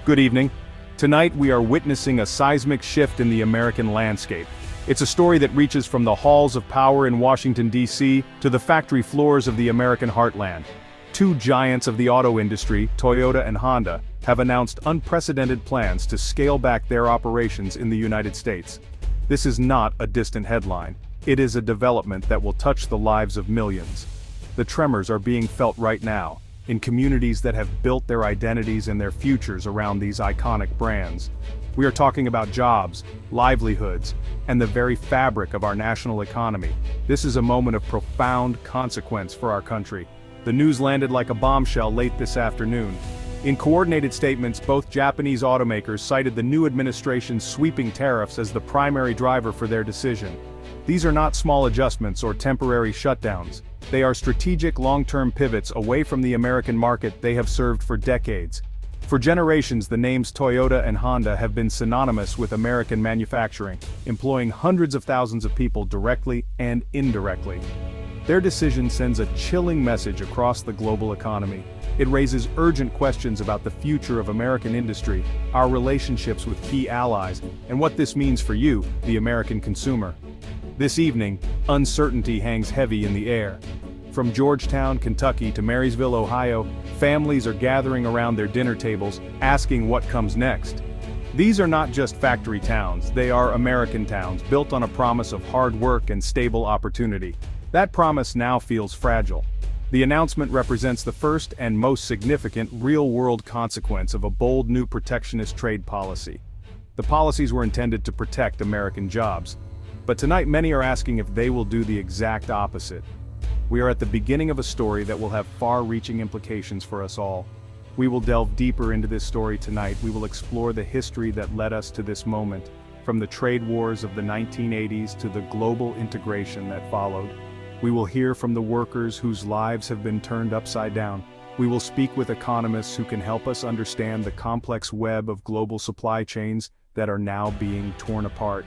Good evening. Tonight we are witnessing a seismic shift in the American landscape. It's a story that reaches from the halls of power in Washington, D.C. to the factory floors of the American heartland. Two giants of the auto industry, Toyota and Honda, have announced unprecedented plans to scale back their operations in the United States. This is not a distant headline. It is a development that will touch the lives of millions. The tremors are being felt right now, in communities that have built their identities and their futures around these iconic brands. We are talking about jobs, livelihoods, and the very fabric of our national economy. This is a moment of profound consequence for our country. The news landed like a bombshell late this afternoon. In coordinated statements, both Japanese automakers cited the new administration's sweeping tariffs as the primary driver for their decision. These are not small adjustments or temporary shutdowns. They are strategic long-term pivots away from the American market they have served for decades. For generations, the names Toyota and Honda have been synonymous with American manufacturing, employing hundreds of thousands of people directly and indirectly. Their decision sends a chilling message across the global economy. It raises urgent questions about the future of American industry, our relationships with key allies, and what this means for you, the American consumer. This evening, uncertainty hangs heavy in the air. From Georgetown, Kentucky to Marysville, Ohio, families are gathering around their dinner tables, asking what comes next. These are not just factory towns, they are American towns built on a promise of hard work and stable opportunity. That promise now feels fragile. The announcement represents the first and most significant real-world consequence of a bold new protectionist trade policy. The policies were intended to protect American jobs. But tonight many are asking if they will do the exact opposite. We are at the beginning of a story that will have far-reaching implications for us all. We will delve deeper into this story tonight. We will explore the history that led us to this moment, from the trade wars of the 1980s to the global integration that followed. We will hear from the workers whose lives have been turned upside down. We will speak with economists who can help us understand the complex web of global supply chains that are now being torn apart.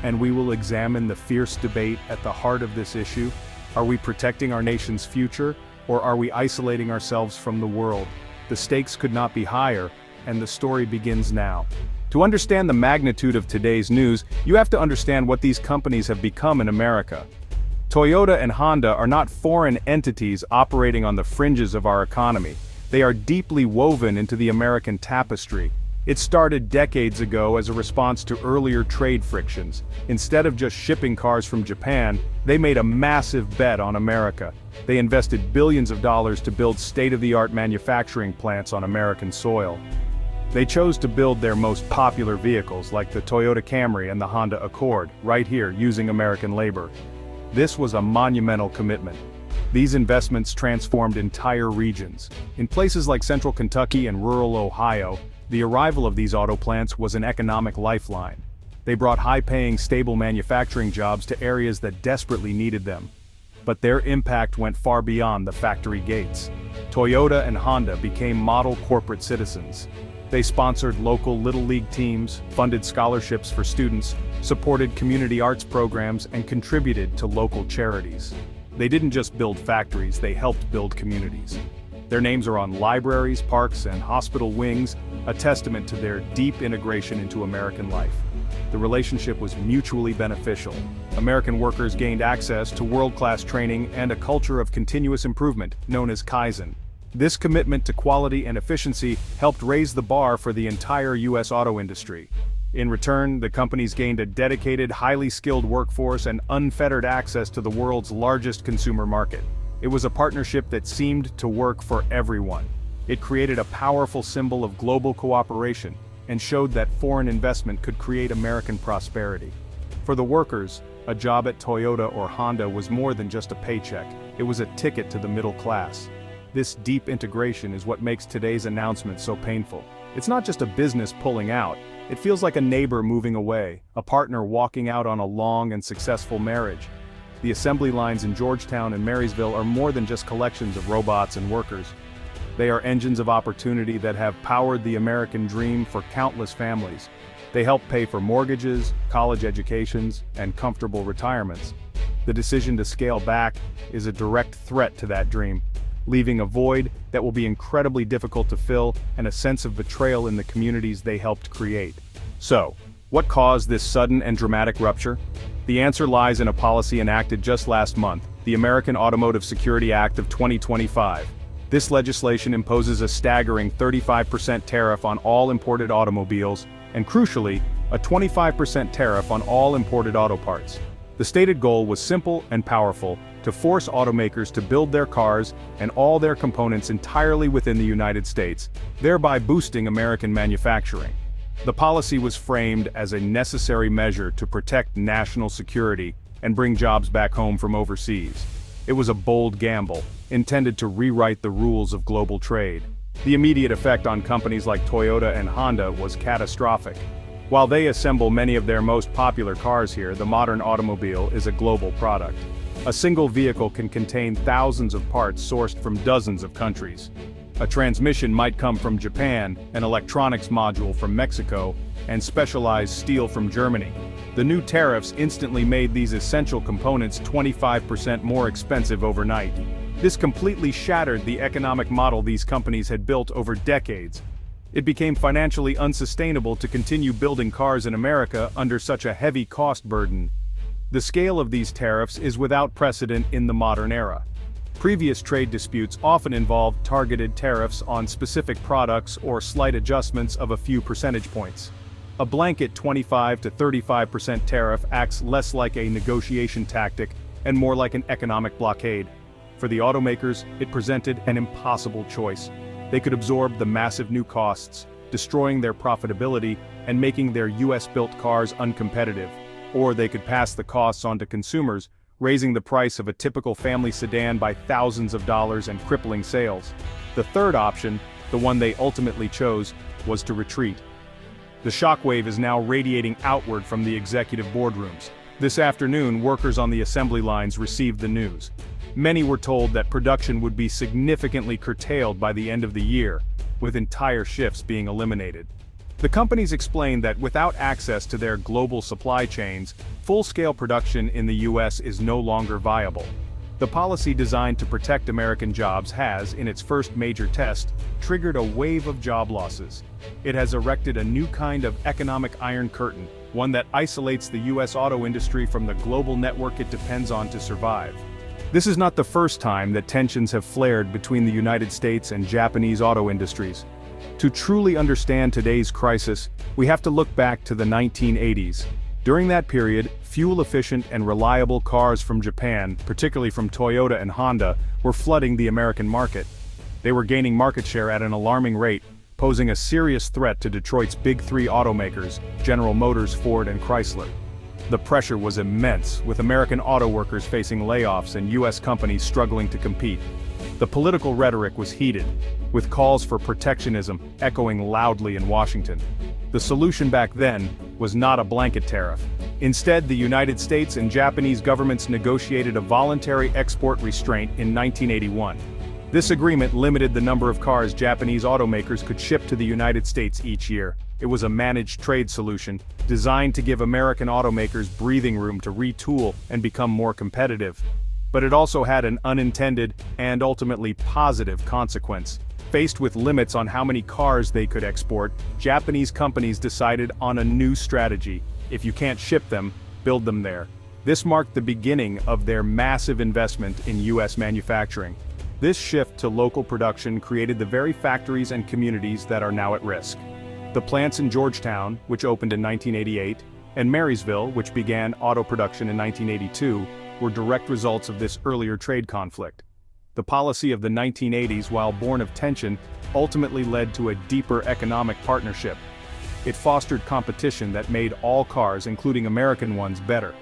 And we will examine the fierce debate at the heart of this issue. Are we protecting our nation's future, or are we isolating ourselves from the world? The stakes could not be higher, and the story begins now. To understand the magnitude of today's news, you have to understand what these companies have become in America. Toyota and Honda are not foreign entities operating on the fringes of our economy. They are deeply woven into the American tapestry. It started decades ago as a response to earlier trade frictions. Instead of just shipping cars from Japan, they made a massive bet on America. They invested billions of dollars to build state-of-the-art manufacturing plants on American soil. They chose to build their most popular vehicles like the Toyota Camry and the Honda Accord, right here using American labor. This was a monumental commitment. These investments transformed entire regions. In places like central Kentucky and rural Ohio, the arrival of these auto plants was an economic lifeline. They brought high-paying, stable manufacturing jobs to areas that desperately needed them. But their impact went far beyond the factory gates. Toyota and Honda became model corporate citizens. They sponsored local Little League teams, funded scholarships for students, supported community arts programs, and contributed to local charities. They didn't just build factories, they helped build communities. Their names are on libraries, parks, and hospital wings, a testament to their deep integration into American life. The relationship was mutually beneficial. American workers gained access to world-class training and a culture of continuous improvement, known as Kaizen. This commitment to quality and efficiency helped raise the bar for the entire U.S. auto industry. In return, the companies gained a dedicated, highly skilled workforce and unfettered access to the world's largest consumer market. It was a partnership that seemed to work for everyone. It created a powerful symbol of global cooperation and showed that foreign investment could create American prosperity. For the workers, a job at Toyota or Honda was more than just a paycheck. It was a ticket to the middle class. This deep integration is what makes today's announcement so painful. It's not just a business pulling out. It feels like a neighbor moving away, a partner walking out on a long and successful marriage. The assembly lines in Georgetown and Marysville are more than just collections of robots and workers. They are engines of opportunity that have powered the American dream for countless families. They help pay for mortgages, college educations, and comfortable retirements. The decision to scale back is a direct threat to that dream. leaving a void that will be incredibly difficult to fill and a sense of betrayal in the communities they helped create. So, what caused this sudden and dramatic rupture? The answer lies in a policy enacted just last month, the American Automotive Security Act of 2025. This legislation imposes a staggering 35% tariff on all imported automobiles, and crucially, a 25% tariff on all imported auto parts. The stated goal was simple and powerful: to force automakers to build their cars and all their components entirely within the United States, thereby boosting American manufacturing. The policy was framed as a necessary measure to protect national security and bring jobs back home from overseas. It was a bold gamble, intended to rewrite the rules of global trade. The immediate effect on companies like Toyota and Honda was catastrophic. While they assemble many of their most popular cars here, the modern automobile is a global product. A single vehicle can contain thousands of parts sourced from dozens of countries. A transmission might come from Japan, an electronics module from Mexico, and specialized steel from Germany. The new tariffs instantly made these essential components 25% more expensive overnight. This completely shattered the economic model these companies had built over decades. It became financially unsustainable to continue building cars in America under such a heavy cost burden. The scale of these tariffs is without precedent in the modern era. Previous trade disputes often involved targeted tariffs on specific products or slight adjustments of a few percentage points. A blanket 25 to 35% tariff acts less like a negotiation tactic and more like an economic blockade. For the automakers, it presented an impossible choice. They could absorb the massive new costs, destroying their profitability and making their US-built cars uncompetitive. Or they could pass the costs on to consumers, raising the price of a typical family sedan by thousands of dollars and crippling sales. The third option, the one they ultimately chose, was to retreat. The shockwave is now radiating outward from the executive boardrooms. This afternoon, workers on the assembly lines received the news. Many were told that production would be significantly curtailed by the end of the year, with entire shifts being eliminated. The companies explained that without access to their global supply chains, full-scale production in the US is no longer viable. The policy designed to protect American jobs has, in its first major test, triggered a wave of job losses. It has erected a new kind of economic iron curtain, one that isolates the US auto industry from the global network it depends on to survive. This is not the first time that tensions have flared between the United States and Japanese auto industries. To truly understand today's crisis, we have to look back to the 1980s. During that period, fuel-efficient and reliable cars from Japan, particularly from Toyota and Honda, were flooding the American market. They were gaining market share at an alarming rate, posing a serious threat to Detroit's big three automakers, General Motors, Ford, and Chrysler. The pressure was immense, with American auto workers facing layoffs and US companies struggling to compete. The political rhetoric was heated, with calls for protectionism echoing loudly in Washington. The solution back then was not a blanket tariff. Instead, the United States and Japanese governments negotiated a voluntary export restraint in 1981. This agreement limited the number of cars Japanese automakers could ship to the United States each year. It was a managed trade solution, designed to give American automakers breathing room to retool and become more competitive. But it also had an unintended, and ultimately positive, consequence. Faced with limits on how many cars they could export, Japanese companies decided on a new strategy. If you can't ship them, build them there. This marked the beginning of their massive investment in US manufacturing. This shift to local production created the very factories and communities that are now at risk. The plants in Georgetown, which opened in 1988, and Marysville, which began auto production in 1982, were direct results of this earlier trade conflict. The policy of the 1980s, while born of tension, ultimately led to a deeper economic partnership. It fostered competition that made all cars, including American ones, better.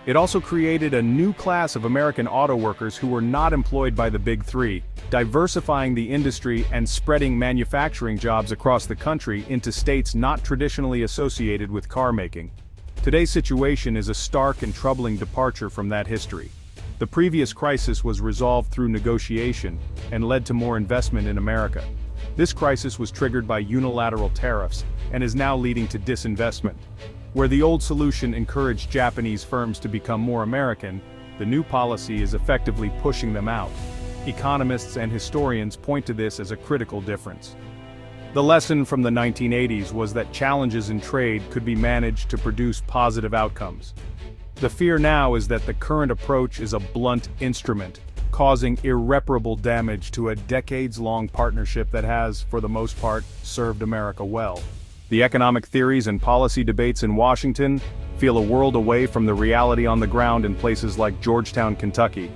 It also created a new class of American auto workers who were not employed by the Big Three, diversifying the industry and spreading manufacturing jobs across the country into states not traditionally associated with car making. Today's situation is a stark and troubling departure from that history. The previous crisis was resolved through negotiation and led to more investment in America. This crisis was triggered by unilateral tariffs and is now leading to disinvestment. Where the old solution encouraged Japanese firms to become more American, the new policy is effectively pushing them out. economists and historians point to this as a critical difference. The lesson from the 1980s was that challenges in trade could be managed to produce positive outcomes. The fear now is that the current approach is a blunt instrument, causing irreparable damage to a decades-long partnership that has, for the most part, served America well. The economic theories and policy debates in Washington feel a world away from the reality on the ground in places like Georgetown, Kentucky.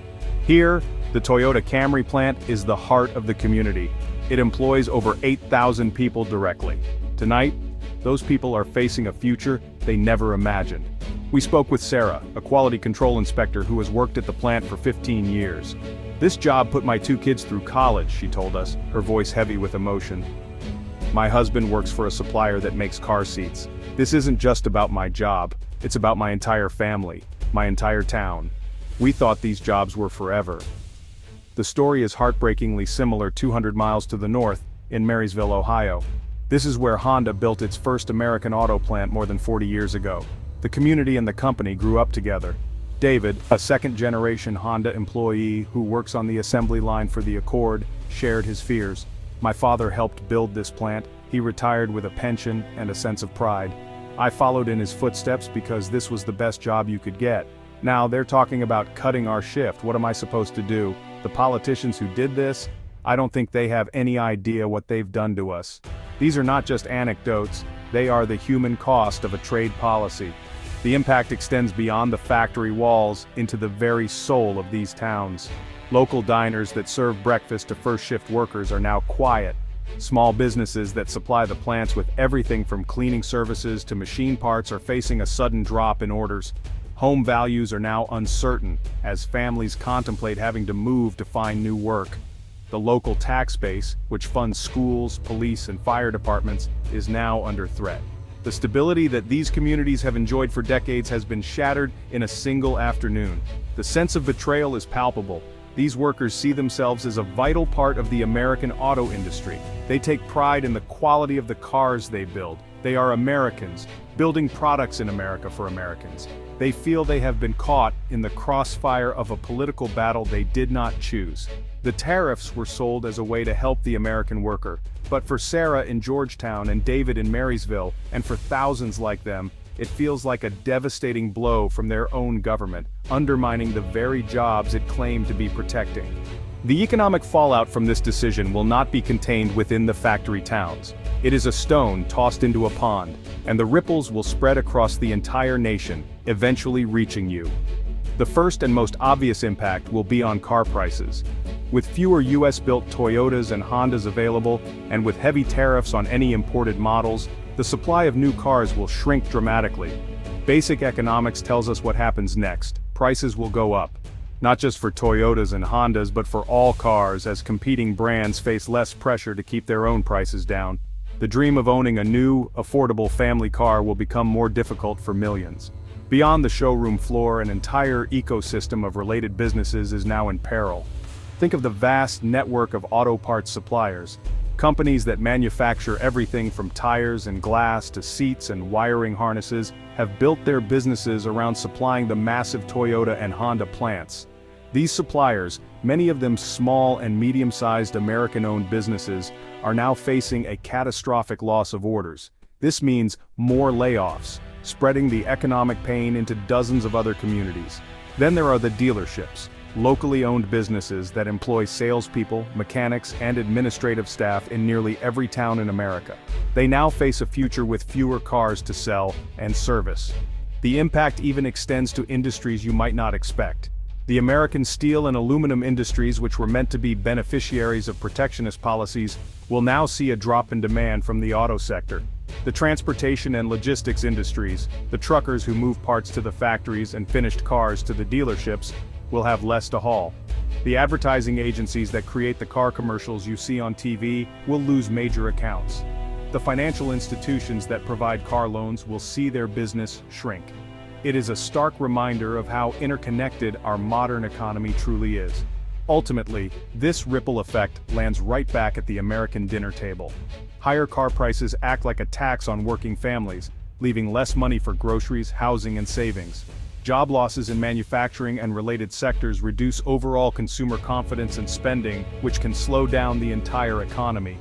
Here, the Toyota Camry plant is the heart of the community. It employs over 8,000 people directly. Tonight, those people are facing a future they never imagined. We spoke with Sarah, a quality control inspector who has worked at the plant for 15 years. "This job put my 2 kids through college," she told us, her voice heavy with emotion. "My husband works for a supplier that makes car seats. This isn't just about my job, it's about my entire family, my entire town. We thought these jobs were forever." The story is heartbreakingly similar 200 miles to the north, in Marysville, Ohio. This is where Honda built its first American auto plant more than 40 years ago. The community and the company grew up together. David, a second-generation Honda employee who works on the assembly line for the Accord, shared his fears. "My father helped build this plant. He retired with a pension and a sense of pride. I followed in his footsteps because this was the best job you could get. Now they're talking about cutting our shift. What am I supposed to do? The politicians who did this, I don't think they have any idea what they've done to us." These are not just anecdotes, they are the human cost of a trade policy. The impact extends beyond the factory walls into the very soul of these towns. Local diners that serve breakfast to first-shift workers are now quiet. Small businesses that supply the plants with everything from cleaning services to machine parts are facing a sudden drop in orders. Home values are now uncertain, as families contemplate having to move to find new work. The local tax base, which funds schools, police, and fire departments, is now under threat. The stability that these communities have enjoyed for decades has been shattered in a single afternoon. The sense of betrayal is palpable. These workers see themselves as a vital part of the American auto industry. They take pride in the quality of the cars they build. They are Americans, building products in America for Americans. They feel they have been caught in the crossfire of a political battle they did not choose. The tariffs were sold as a way to help the American worker, but for Sarah in Georgetown and David in Marysville, and for thousands like them, it feels like a devastating blow from their own government, undermining the very jobs it claimed to be protecting. The economic fallout from this decision will not be contained within the factory towns. It is a stone tossed into a pond, and the ripples will spread across the entire nation, eventually reaching you. The first and most obvious impact will be on car prices. With fewer US-built Toyotas and Hondas available, and with heavy tariffs on any imported models, the supply of new cars will shrink dramatically. Basic economics tells us what happens next. Prices will go up. Not just for Toyotas and Hondas, but for all cars, as competing brands face less pressure to keep their own prices down. The dream of owning a new, affordable family car will become more difficult for millions. Beyond the showroom floor, an entire ecosystem of related businesses is now in peril. Think of the vast network of auto parts suppliers. Companies that manufacture everything from tires and glass to seats and wiring harnesses have built their businesses around supplying the massive Toyota and Honda plants. These suppliers, many of them small and medium-sized American-owned businesses, are now facing a catastrophic loss of orders. This means more layoffs, spreading the economic pain into dozens of other communities. Then there are the dealerships, locally owned businesses that employ salespeople, mechanics, and administrative staff in nearly every town in America. They now face a future with fewer cars to sell and service. The impact even extends to industries you might not expect. The American steel and aluminum industries, which were meant to be beneficiaries of protectionist policies, will now see a drop in demand from the auto sector. The transportation and logistics industries, the truckers who move parts to the factories and finished cars to the dealerships, will have less to haul. The advertising agencies that create the car commercials you see on TV will lose major accounts. The financial institutions that provide car loans will see their business shrink. It is a stark reminder of how interconnected our modern economy truly is. Ultimately, this ripple effect lands right back at the American dinner table. Higher car prices act like a tax on working families, leaving less money for groceries, housing, and savings. Job losses in manufacturing and related sectors reduce overall consumer confidence and spending, which can slow down the entire economy.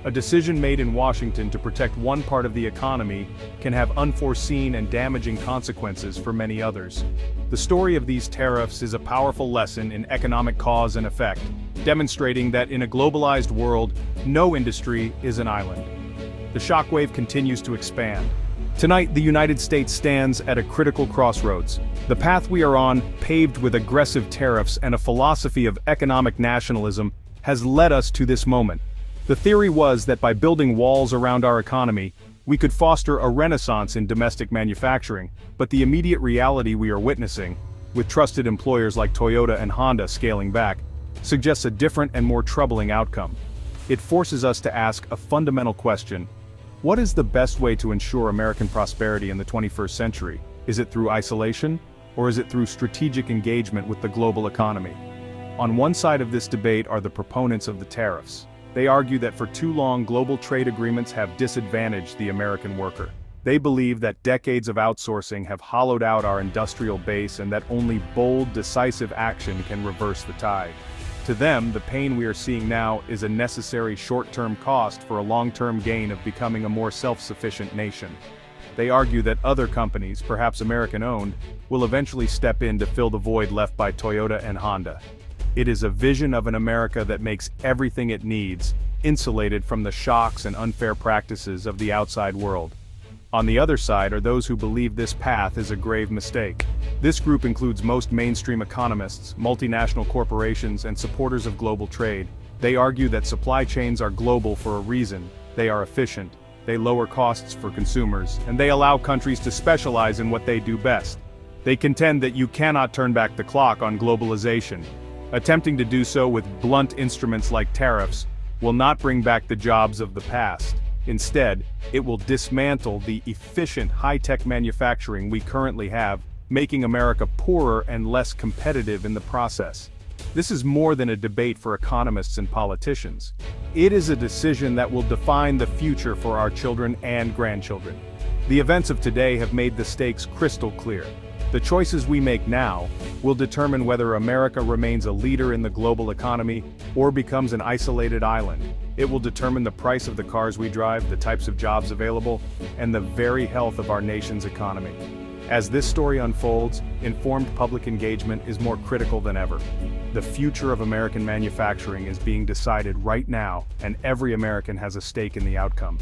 A decision made in Washington to protect one part of the economy can have unforeseen and damaging consequences for many others. The story of these tariffs is a powerful lesson in economic cause and effect, demonstrating that in a globalized world, no industry is an island. The shockwave continues to expand. Tonight, the United States stands at a critical crossroads. The path we are on, paved with aggressive tariffs and a philosophy of economic nationalism, has led us to this moment. The theory was that by building walls around our economy, we could foster a renaissance in domestic manufacturing, but the immediate reality we are witnessing, with trusted employers like Toyota and Honda scaling back, suggests a different and more troubling outcome. It forces us to ask a fundamental question: what is the best way to ensure American prosperity in the 21st century? Is it through isolation, or is it through strategic engagement with the global economy? On one side of this debate are the proponents of the tariffs. They argue that for too long global trade agreements have disadvantaged the American worker. They believe that decades of outsourcing have hollowed out our industrial base and that only bold, decisive action can reverse the tide. To them, the pain we are seeing now is a necessary short-term cost for a long-term gain of becoming a more self-sufficient nation. They argue that other companies, perhaps American-owned, will eventually step in to fill the void left by Toyota and Honda. It is a vision of an America that makes everything it needs, insulated from the shocks and unfair practices of the outside world. On the other side are those who believe this path is a grave mistake. This group includes most mainstream economists, multinational corporations, and supporters of global trade. They argue that supply chains are global for a reason. They are efficient, they lower costs for consumers, and they allow countries to specialize in what they do best. They contend that you cannot turn back the clock on globalization. Attempting to do so with blunt instruments like tariffs will not bring back the jobs of the past. Instead, it will dismantle the efficient high-tech manufacturing we currently have, making America poorer and less competitive in the process. This is more than a debate for economists and politicians. It is a decision that will define the future for our children and grandchildren. The events of today have made the stakes crystal clear. The choices we make now will determine whether America remains a leader in the global economy or becomes an isolated island. It will determine the price of the cars we drive, the types of jobs available, and the very health of our nation's economy. As this story unfolds, informed public engagement is more critical than ever. The future of American manufacturing is being decided right now, and every American has a stake in the outcome.